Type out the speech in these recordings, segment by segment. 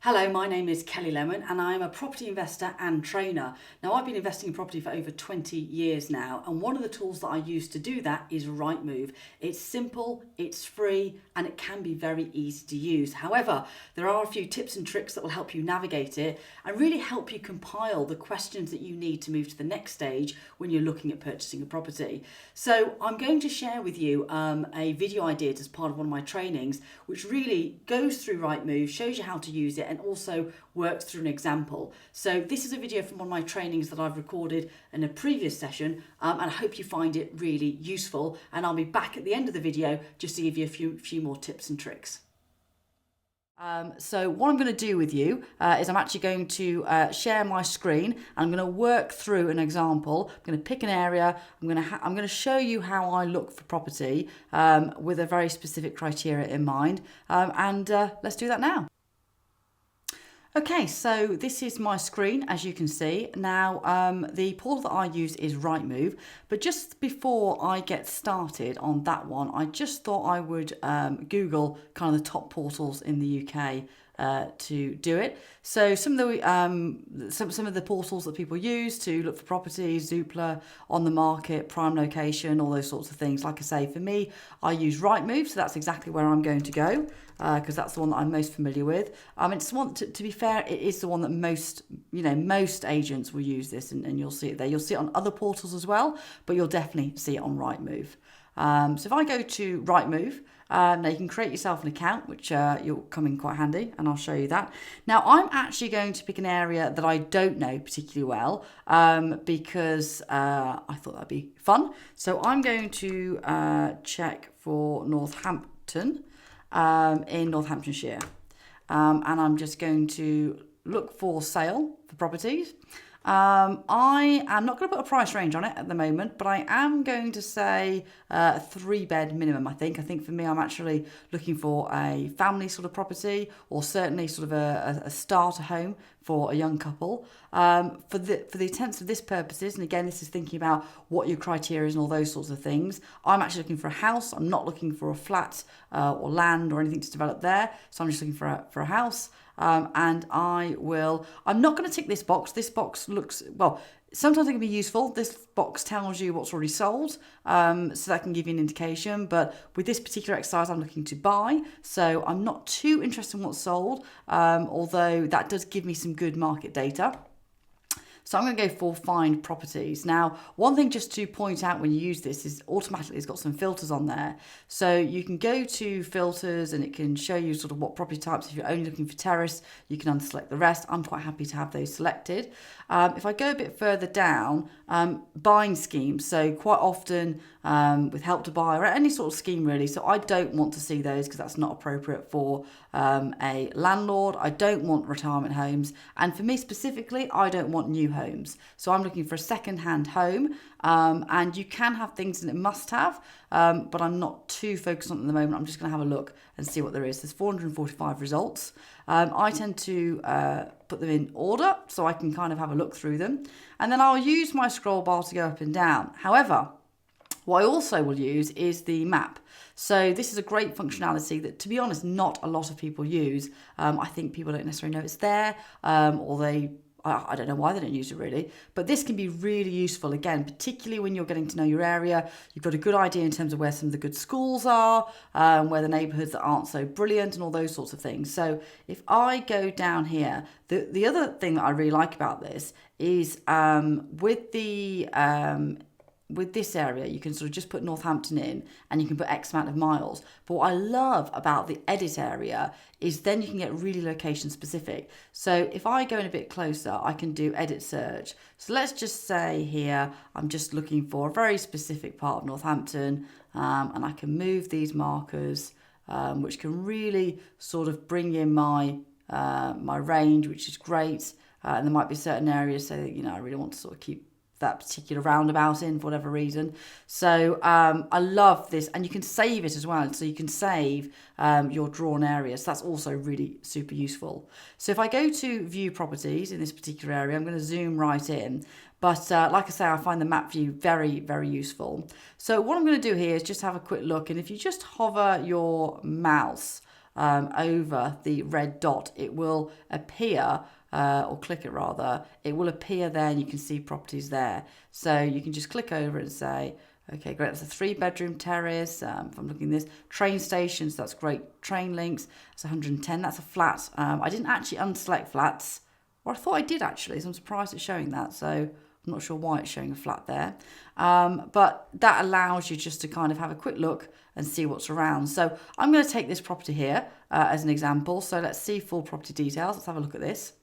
Hello, my name is Kelly Lemon and I'm a property investor and trainer. Now, I've been investing in property for over 20 years now, and one of the tools that I use to do that is Rightmove. It's simple, it's free, and it can be very easy to use. However, there are a few tips and tricks that will help you navigate it and really help you compile the questions that you need to move to the next stage when you're looking at purchasing a property. So I'm going to share with you a video I did as part of one of my trainings, which really goes through Rightmove, shows you how to use it, and also works through an example. So this is a video from one of my trainings that I've recorded in a previous session, and I hope you find it really useful, and I'll be back at the end of the video just to give you a few more tips and tricks. So what I'm going to do with you is I'm actually going to share my screen. I'm going to work through an example. I'm going to pick an area. I'm going to show you how I look for property with a very specific criteria in mind, and let's do that now. Okay, so this is my screen, as you can see. Now, the portal that I use is Rightmove, but just before I get started on that one, I just thought I would Google kind of the top portals in the UK to do it. So some of the portals that people use to look for properties: Zoopla, On the Market, Prime Location, all those sorts of things. Like I say, for me, I use Rightmove, so that's exactly where I'm going to go, because that's the one that I'm most familiar with. It's one, to be fair, it is the one that most agents will use this, and you'll see it there. You'll see it on other portals as well, but you'll definitely see it on Rightmove. So if I go to Rightmove, now you can create yourself an account, which you'll come in quite handy, and I'll show you that. Now, I'm actually going to pick an area that I don't know particularly well, because I thought that'd be fun. So I'm going to check for Northampton, in Northamptonshire, and I'm just going to look for sale for properties. I am not going to put a price range on it at the moment, but I am going to say a 3-bed minimum. I think for me, I'm actually looking for a family sort of property, or certainly sort of a starter home for a young couple. For the intents of this purposes, and again, this is thinking about what your criteria is and all those sorts of things. I'm actually looking for a house. I'm not looking for a flat or land or anything to develop there. So I'm just looking for a house. And I'm not going to tick this box. This box looks, well, sometimes it can be useful. This box tells you what's already sold, so that can give you an indication. But with this particular exercise, I'm looking to buy, so I'm not too interested in what's sold, although that does give me some good market data. So I'm going to go for find properties. Now, one thing just to point out when you use this is automatically it's got some filters on there. So you can go to filters and it can show you sort of what property types. If you're only looking for terrace, you can unselect the rest. I'm quite happy to have those selected. If I go a bit further down, buying schemes. So quite often with Help to Buy or any sort of scheme really. So I don't want to see those because that's not appropriate for a landlord. I don't want retirement homes. And for me specifically, I don't want new homes. So I'm looking for a second-hand home, and you can have things in it must have, but I'm not too focused on it at the moment. I'm just going to have a look and see what there is. There's 445 results. I tend to put them in order so I can kind of have a look through them, and then I'll use my scroll bar to go up and down. However, what I also will use is the map. So this is a great functionality that, to be honest, not a lot of people use. I think people don't necessarily know it's there, or I don't know why they don't use it really, but this can be really useful, again, particularly when you're getting to know your area. You've got a good idea in terms of where some of the good schools are, where the neighbourhoods that aren't so brilliant and all those sorts of things. So if I go down here, the other thing that I really like about this is with this area, you can sort of just put Northampton in and you can put X amount of miles. But what I love about the edit area is then you can get really location specific. So if I go in a bit closer, I can do edit search. So let's just say here, I'm just looking for a very specific part of Northampton, and I can move these markers, which can really sort of bring in my range, which is great. And there might be certain areas, so I really want to sort of keep that particular roundabout in for whatever reason. So I love this, and you can save it as well. So you can save your drawn areas. So that's also really super useful. So if I go to view properties in this particular area, I'm going to zoom right in. But like I say, I find the map view very, very useful. So what I'm going to do here is just have a quick look. And if you just hover your mouse over the red dot, it will appear, or click it rather, it will appear there and you can see properties there. So you can just click over and say, okay, great, that's a 3-bedroom terrace. If I'm looking at this, train stations, that's great. Train links, it's 110, that's a flat. I didn't actually unselect flats, or I thought I did actually, so I'm surprised it's showing that. So I'm not sure why it's showing a flat there. But that allows you just to kind of have a quick look and see what's around. So I'm going to take this property here as an example. So let's see full property details. Let's have a look at this.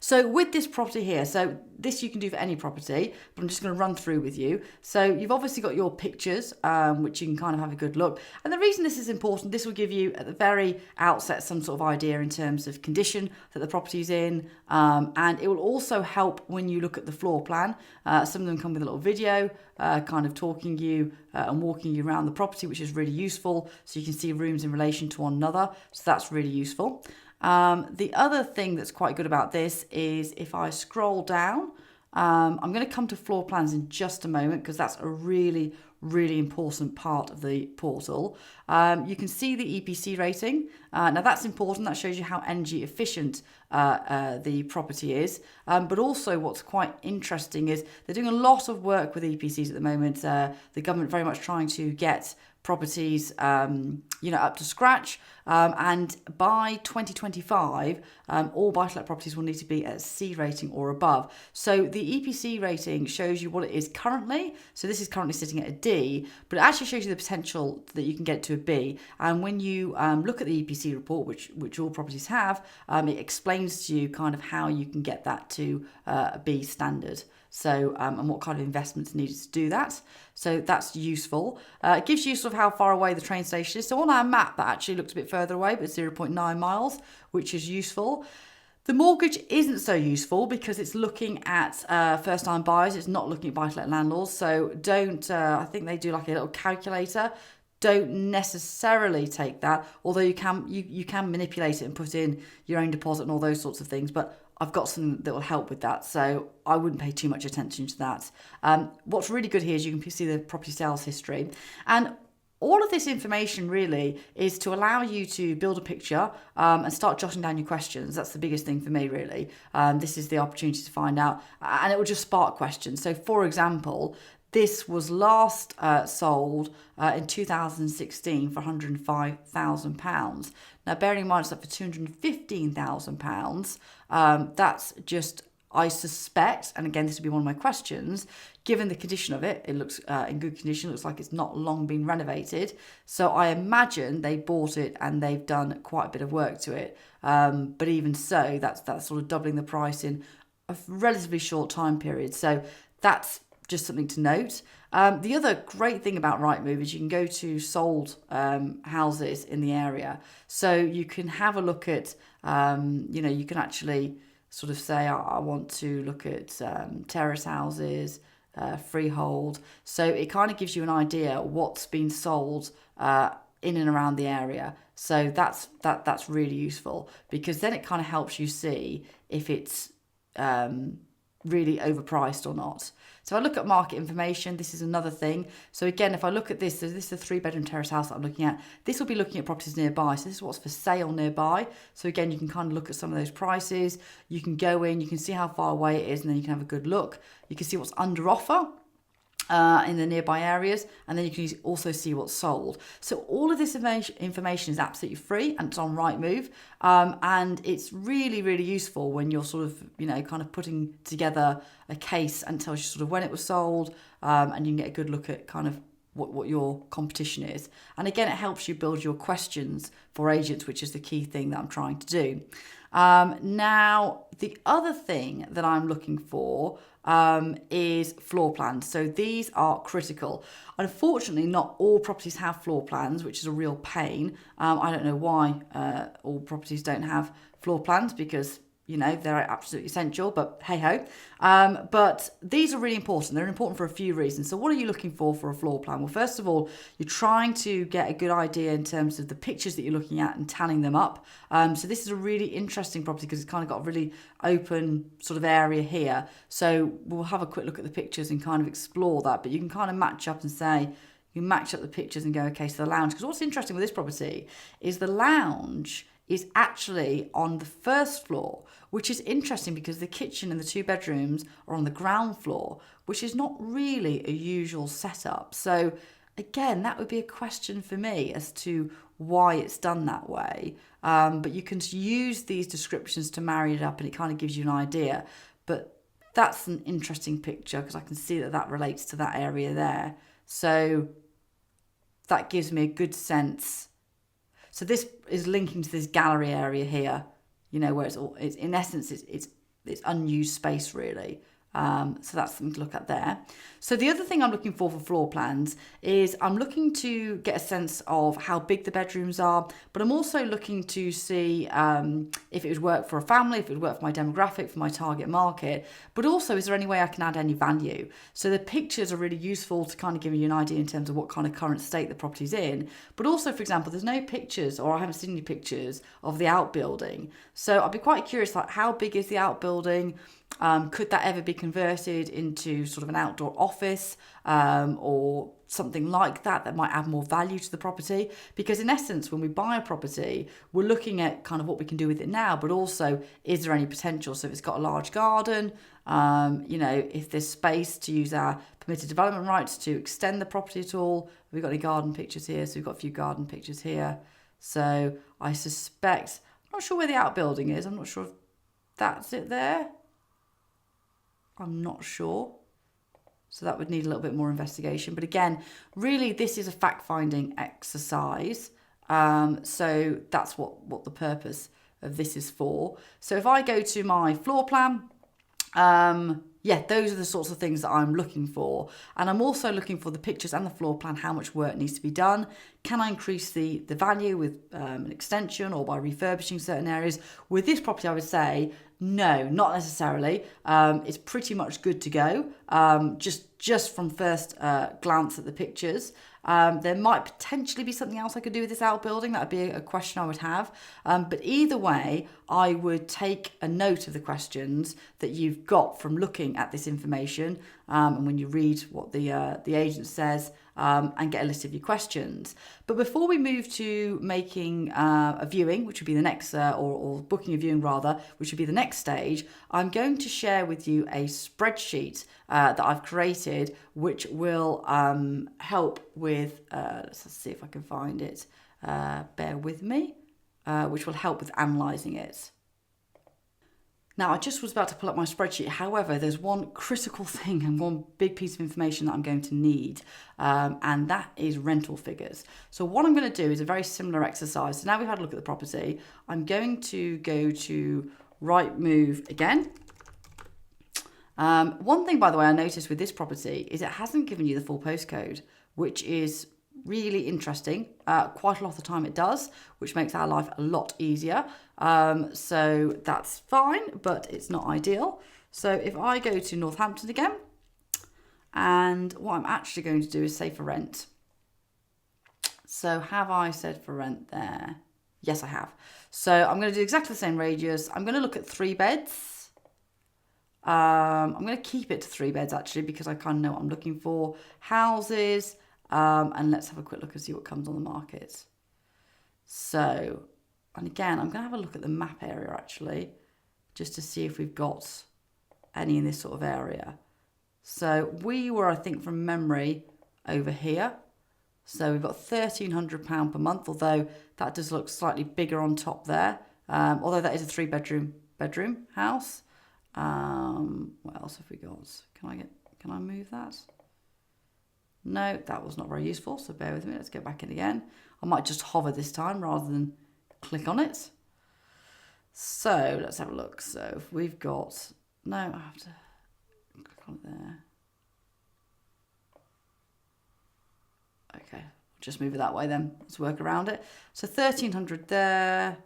So with this property here, so this you can do for any property, but I'm just going to run through with you. So you've obviously got your pictures, which you can kind of have a good look. And the reason this is important, this will give you at the very outset some sort of idea in terms of condition that the property's in. And it will also help when you look at the floor plan. Some of them come with a little video, kind of talking you and walking you around the property, which is really useful. So you can see rooms in relation to one another. So that's really useful. The other thing that's quite good about this is if I scroll down, I'm going to come to floor plans in just a moment because that's a really, really important part of the portal. You can see the EPC rating. Now that's important. That shows you how energy efficient the property is. But also what's quite interesting is they're doing a lot of work with EPCs at the moment. The government very much trying to get properties, up to scratch. And by 2025, all buy-to-let properties will need to be at C rating or above. So the EPC rating shows you what it is currently. So this is currently sitting at a D, but it actually shows you the potential that you can get to a B. And when you look at the EPC report, which all properties have, it explains to you kind of how you can get that to a B standard. So, and what kind of investments needed to do that. So that's useful. It gives you sort of how far away the train station is. So on our map, that actually looks a bit further away, but 0.9 miles, which is useful. The mortgage isn't so useful because it's looking at first-time buyers. It's not looking at buy-to-let landlords. So don't, I think they do like a little calculator. Don't necessarily take that, although you can manipulate it and put in your own deposit and all those sorts of things. But I've got something that will help with that, so I wouldn't pay too much attention to that. What's really good here is you can see the property sales history. And all of this information really is to allow you to build a picture and start jotting down your questions. That's the biggest thing for me, really. This is the opportunity to find out, and it will just spark questions. So, for example, this was last sold in 2016 for £105,000. Now, bearing in mind it's up for £215,000, that's just, I suspect, and again, this would be one of my questions, given the condition of it, it looks in good condition, it looks like it's not long been renovated. So I imagine they bought it and they've done quite a bit of work to it. But even so, that's sort of doubling the price in a relatively short time period. So that's just something to note. The other great thing about Rightmove is you can go to sold houses in the area. So you can have a look at, you can actually sort of say, I want to look at terrace houses, freehold. So it kind of gives you an idea what's been sold in and around the area. So that's really useful because then it kind of helps you see if it's really overpriced or not. So I look at market information. This is another thing. So again, if I look at this, so this is a 3-bedroom terrace house that I'm looking at. This will be looking at properties nearby. So this is what's for sale nearby. So again, you can kind of look at some of those prices. You can go in, you can see how far away it is, and then you can have a good look. You can see what's under offer in the nearby areas, and then you can also see what's sold. So all of this information is absolutely free and it's on Rightmove, and it's really, really useful when you're sort of, kind of putting together a case and tells you sort of when it was sold, and you can get a good look at kind of what your competition is. And again, it helps you build your questions for agents, which is the key thing that I'm trying to do. Now, the other thing that I'm looking for is floor plans. So these are critical. Unfortunately, not all properties have floor plans, which is a real pain. I don't know why all properties don't have floor plans because they're absolutely essential, but hey ho. But these are really important. They're important for a few reasons. So what are you looking for a floor plan? Well, first of all, you're trying to get a good idea in terms of the pictures that you're looking at and tallying them up. So this is a really interesting property because it's kind of got a really open sort of area here. So we'll have a quick look at the pictures and kind of explore that, but you can kind of match up and say, You match up the pictures and go, okay, so the lounge. Because what's interesting with this property is the lounge is actually on the first floor, which is interesting because the kitchen and the 2 bedrooms are on the ground floor, which is not really a usual setup. So again, that would be a question for me as to why it's done that way. But you can use these descriptions to marry it up and it kind of gives you an idea. But that's an interesting picture because I can see that that relates to that area there. So that gives me a good sense. So this is linking to this gallery area here, you know, where it's in essence, it's unused space really. So that's something to look at there. So the other thing I'm looking for floor plans is I'm looking to get a sense of how big the bedrooms are, but I'm also looking to see if it would work for a family, if it would work for my demographic, for my target market, but also is there any way I can add any value? So the pictures are really useful to kind of give you an idea in terms of what kind of current state the property's in, but also, for example, there's no pictures or I haven't seen any pictures of the outbuilding. So I'd be quite curious, like how big is the outbuilding? Could that ever be converted into sort of an outdoor office or something like that might add more value to the property? Because in essence, when we buy a property, we're looking at kind of what we can do with it now, but also is there any potential? So if it's got a large garden, you know, if there's space to use our permitted development rights to extend the property at all. We've got any garden pictures here, so we've got a few garden pictures here. So I suspect, I'm not sure where the outbuilding is. I'm not sure if that's it there. I'm not sure. So that would need a little bit more investigation. But again, really, this is a fact-finding exercise. So that's what the purpose of this is for. So if I go to my floor plan, yeah, those are the sorts of things that I'm looking for. And I'm also looking for the pictures and the floor plan, how much work needs to be done. Can I increase the value with an extension or by refurbishing certain areas? With this property, I would say, no, not necessarily. It's pretty much good to go, just from first glance at the pictures. There might potentially be something else I could do with this outbuilding. That would be a question I would have. But either way, I would take a note of the questions that you've got from looking at this information and when you read what the agent says and get a list of your questions. But before we move to making a viewing, which would be the next, or booking a viewing rather, which would be the next stage, I'm going to share with you a spreadsheet that I've created, which will help with, let's see if I can find it, bear with me, which will help with analysing it. Now, I just was about to pull up my spreadsheet. However, there's one critical thing and one big piece of information that I'm going to need, and that is rental figures. So what I'm going to do is a very similar exercise. So now we've had a look at the property. I'm going to go to Rightmove again. One thing, by the way, I noticed with this property is it hasn't given you the full postcode, which is really interesting. Quite a lot of the time it does, which makes our life a lot easier. So that's fine, but it's not ideal. So if I go to Northampton again, and what I'm actually going to do is say for rent. So have I said for rent there? Yes, I have. So I'm going to do exactly the same radius. I'm going to look at 3 beds. I'm going to keep it to 3 beds actually, because I kind of know what I'm looking for. Houses. And let's have a quick look and see what comes on the market. So, and again, I'm going to have a look at the map area actually, just to see if we've got any in this sort of area. So we were, I think from memory, over here. So we've got £1,300 per month, although that does look slightly bigger on top there. Although that is a 3-bedroom house. What else have we got? Can I move that? No, that was not very useful, so bear with me. Let's go back in again. I might just hover this time rather than click on it. So let's have a look. So if we've got, no, I have to click on it there. Okay, just move it that way then. Let's work around it. So 1,300 there,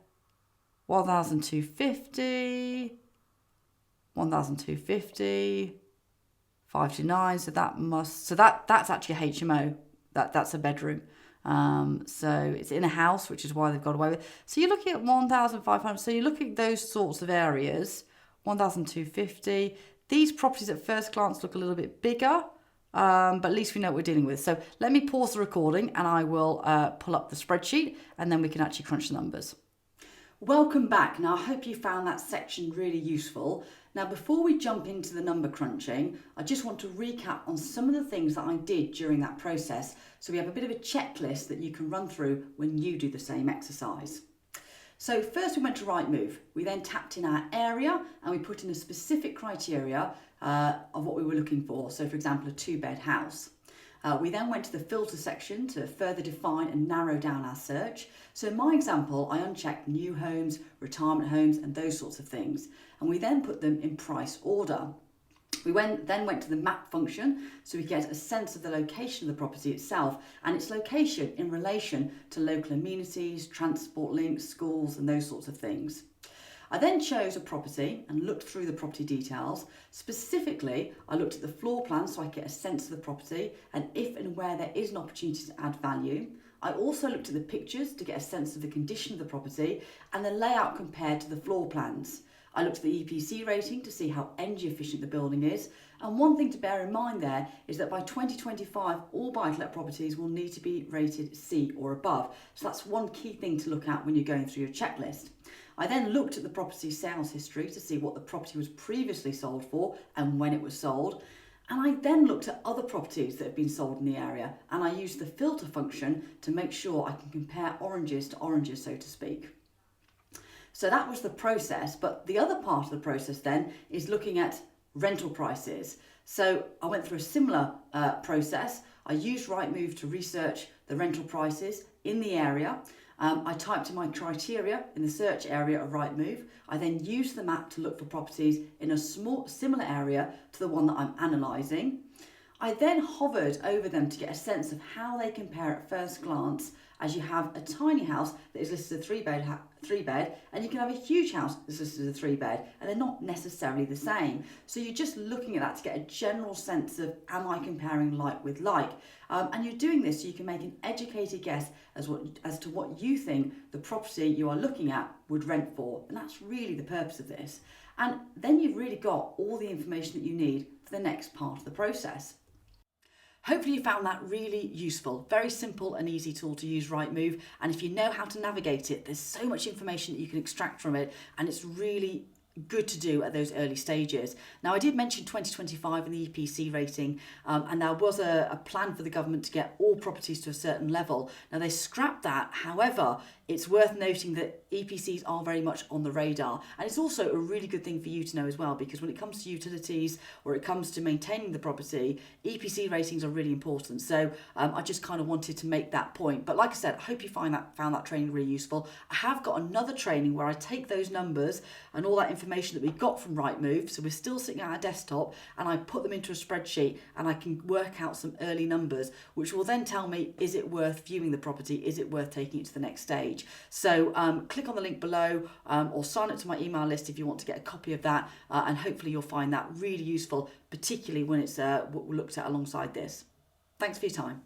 1,250, 1,250. 529, so that's actually a HMO. That's a bedroom. So it's in a house, which is why they've got away with it. So you're looking at 1,500. So you're looking at those sorts of areas. 1,250. These properties at first glance look a little bit bigger. but at least we know what we're dealing with. So let me pause the recording and I will pull up the spreadsheet and then we can actually crunch the numbers. Welcome back. Now, I hope you found that section really useful. Now, before we jump into the number crunching, I just want to recap on some of the things that I did during that process. So we have a bit of a checklist that you can run through when you do the same exercise. So first we went to Rightmove. We then tapped in our area and we put in a specific criteria of what we were looking for. So for example, a 2-bed house. We then went to the filter section to further define and narrow down our search. So in my example, I unchecked new homes, retirement homes, and those sorts of things. And we then put them in price order. We then went to the map function so we get a sense of the location of the property itself and its location in relation to local amenities, transport links, schools, and those sorts of things. I then chose a property and looked through the property details. Specifically, I looked at the floor plan so I get a sense of the property and if and where there is an opportunity to add value. I also looked at the pictures to get a sense of the condition of the property and the layout compared to the floor plans. I looked at the EPC rating to see how energy efficient the building is. And one thing to bear in mind there is that by 2025, all buy-to-let properties will need to be rated C or above. So that's one key thing to look at when you're going through your checklist. I then looked at the property sales history to see what the property was previously sold for and when it was sold. And I then looked at other properties that have been sold in the area and I used the filter function to make sure I can compare oranges to oranges, so to speak. So that was the process, but the other part of the process then is looking at rental prices. So I went through a similar process. I used Rightmove to research the rental prices in the area. I typed in my criteria in the search area of Rightmove. I then used the map to look for properties in a similar area to the one that I'm analysing. I then hovered over them to get a sense of how they compare at first glance, as you have a tiny house that is listed as a three bed and you can have a huge house that's listed as a 3-bed and they're not necessarily the same. So you're just looking at that to get a general sense of, am I comparing like with like? And you're doing this so you can make an educated guess as to what you think the property you are looking at would rent for. And that's really the purpose of this. And then you've really got all the information that you need for the next part of the process. Hopefully you found that really useful. Very simple and easy tool to use, Rightmove. And if you know how to navigate it, there's so much information that you can extract from it and it's really good to do at those early stages. Now, I did mention 2025 and the EPC rating, and there was a plan for the government to get all properties to a certain level. Now, they scrapped that. However, it's worth noting that EPCs are very much on the radar. And it's also a really good thing for you to know as well, because when it comes to utilities or it comes to maintaining the property, EPC ratings are really important. So I just kind of wanted to make that point. But like I said, I hope you found that training really useful. I have got another training where I take those numbers and all that information that we got from Rightmove, so we're still sitting at our desktop, and I put them into a spreadsheet and I can work out some early numbers, which will then tell me, is it worth viewing the property? Is it worth taking it to the next stage? So click on the link below or sign up to my email list if you want to get a copy of that, and hopefully you'll find that really useful, particularly when it's looked at alongside this. Thanks for your time.